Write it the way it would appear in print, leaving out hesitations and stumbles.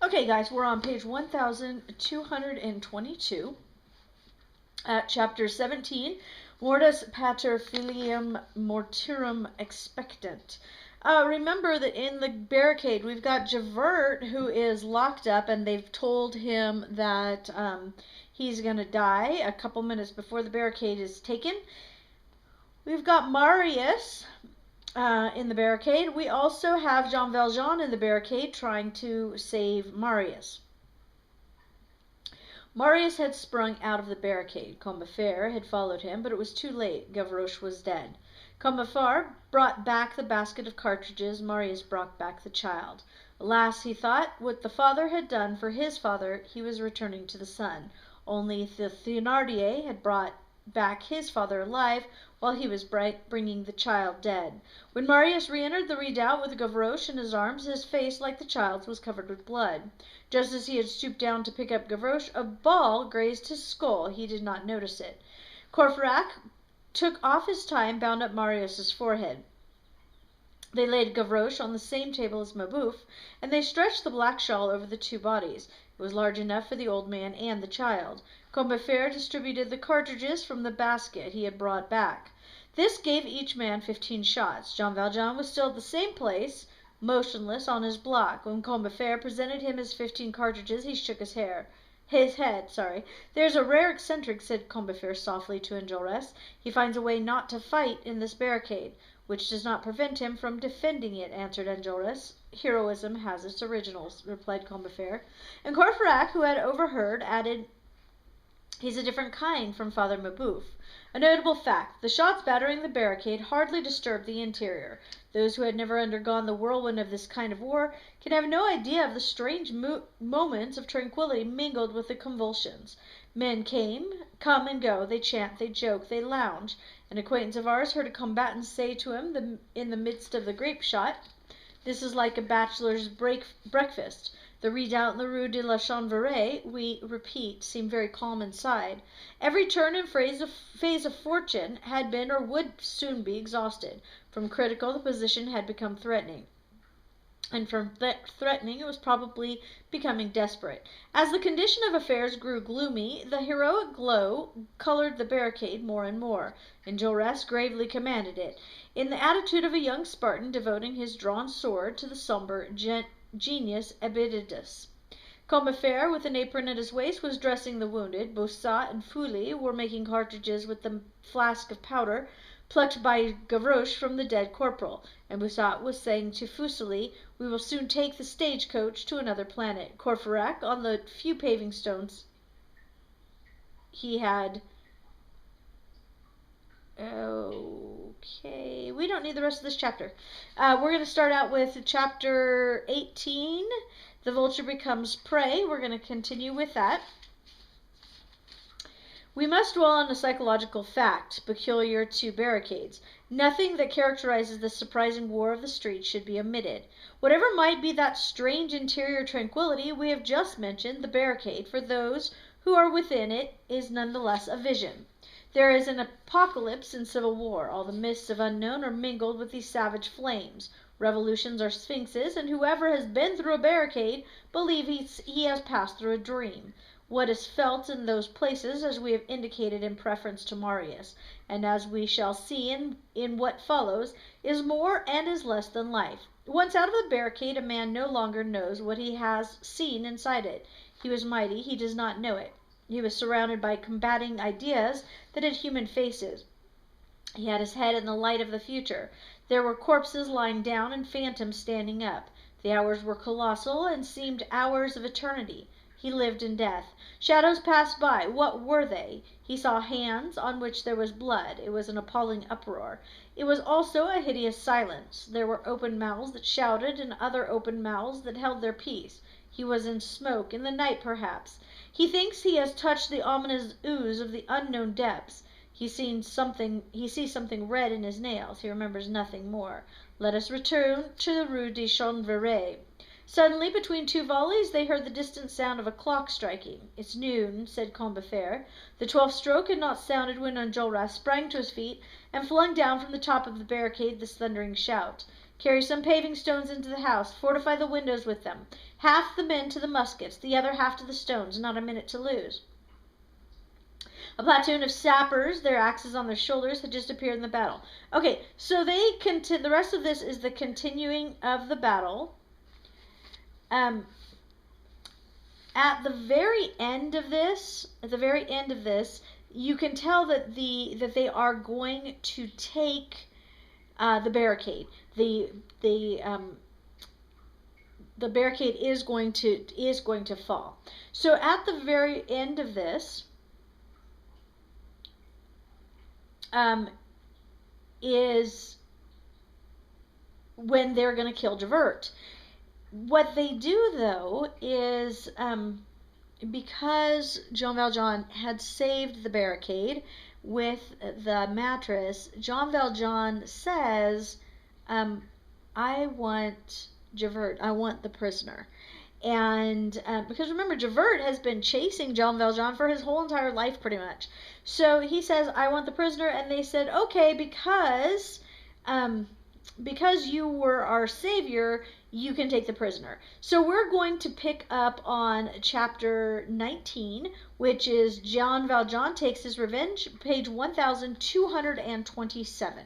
Okay, guys, we're on page 1222 at chapter 17, Mortis Pater Filium Mortuum Expectant. Remember that in the barricade we've got Javert, who is locked up, and they've told him that he's going to die a couple minutes before the barricade is taken. We've got Marius in the barricade. We also have Jean Valjean in the barricade trying to save Marius. Marius had sprung out of the barricade. Combeferre had followed him, but it was too late. Gavroche was dead. Combeferre brought back the basket of cartridges. Marius brought back the child. Alas, he thought, what the father had done for his father, he was returning to the son. Only the Thénardier had brought back his father alive, while he was bringing the child dead. When Marius re-entered the redoubt with Gavroche in his arms, his face, like the child's, was covered with blood. Just as he had stooped down to pick up Gavroche, a ball grazed his skull. He did not notice it. Courfeyrac took off his tie and bound up Marius's forehead. They laid Gavroche on the same table as Mabeuf, and they stretched the black shawl over the two bodies. It was large enough for the old man and the child. Combeferre distributed the cartridges from the basket he had brought back. This gave each man 15 shots. Jean Valjean was still at the same place, motionless on his block. When Combeferre presented him his 15 cartridges, he shook his head. There's a rare eccentric, said Combeferre softly to Enjolras. He finds a way not to fight in this barricade, which does not prevent him from defending it, answered Enjolras. Heroism has its originals, replied Combeferre. And Courfeyrac, who had overheard, added, he's a different kind from Father Mabeuf. A notable fact, the shots battering the barricade hardly disturbed the interior. Those who had never undergone the whirlwind of this kind of war can have no idea of the strange moments of tranquillity mingled with the convulsions. Men come and go, they chant, they joke, they lounge. An acquaintance of ours heard a combatant say to him in the midst of the grape shot, "This is like a bachelor's breakfast." The redoubt in the Rue de la Chanvrerie, we repeat, seemed very calm inside. Every turn and phase of fortune had been or would soon be exhausted. From critical, the position had become threatening. And from threatening, it was probably becoming desperate. As the condition of affairs grew gloomy, the heroic glow colored the barricade more and more. Enjolras gravely commanded it, in the attitude of a young Spartan devoting his drawn sword to the sombre genius Epictetus. Combeferre, with an apron at his waist, was dressing the wounded. Bossuet and Feuilly were making cartridges with the flask of powder plucked by Gavroche from the dead corporal, and Bossuet was saying to Fuseli, "We will soon take the stage-coach to another planet." Courfeyrac, on the few paving stones he had... Okay, we don't need the rest of this chapter. We're going to start out with chapter 18, The Vulture Becomes Prey. We're going to continue with that. We must dwell on a psychological fact peculiar to barricades. Nothing that characterizes this surprising war of the streets should be omitted. Whatever might be that strange interior tranquillity we have just mentioned, the barricade, for those who are within it, is nonetheless a vision. There is an apocalypse in civil war. All the mists of unknown are mingled with these savage flames. Revolutions are sphinxes, and whoever has been through a barricade believes he has passed through a dream. What is felt in those places, as we have indicated in preference to Marius, and as we shall see in what follows, is more and is less than life. Once out of the barricade, a man no longer knows what he has seen inside it. He was mighty, he does not know it. He was surrounded by combating ideas that had human faces. He had his head in the light of the future. There were corpses lying down and phantoms standing up. The hours were colossal and seemed hours of eternity. He lived in death. Shadows passed by. What were they? He saw hands on which there was blood. It was an appalling uproar. It was also a hideous silence. There were open mouths that shouted and other open mouths that held their peace. He was in smoke, in the night perhaps. He thinks he has touched the ominous ooze of the unknown depths. He sees something red in his nails. He remembers nothing more. Let us return to the Rue de Chanvrerie. Suddenly, between two volleys, they heard the distant sound of a clock striking. "It's noon," said Combeferre. The 12th stroke had not sounded when Enjolras sprang to his feet and flung down from the top of the barricade this thundering shout: "Carry some paving stones into the house. Fortify the windows with them. half the men to the muskets, the other half to the stones, not a minute to lose. A platoon of sappers, their axes on their shoulders, had just appeared in the battle. Okay, so the rest of this is the continuing of the battle. At the very end of this, you can tell that they are going to take the barricade. The barricade is going to fall. So at the very end of this is when they're going to kill Javert. What they do, though, is because Jean Valjean had saved the barricade with the mattress, Jean Valjean says, I want Javert, I want the prisoner. And because remember, Javert has been chasing Jean Valjean for his whole entire life, pretty much. So he says, I want the prisoner, and they said, okay, because you were our savior, you can take the prisoner. So we're going to pick up on chapter 19, which is Jean Valjean Takes His Revenge, page 1227.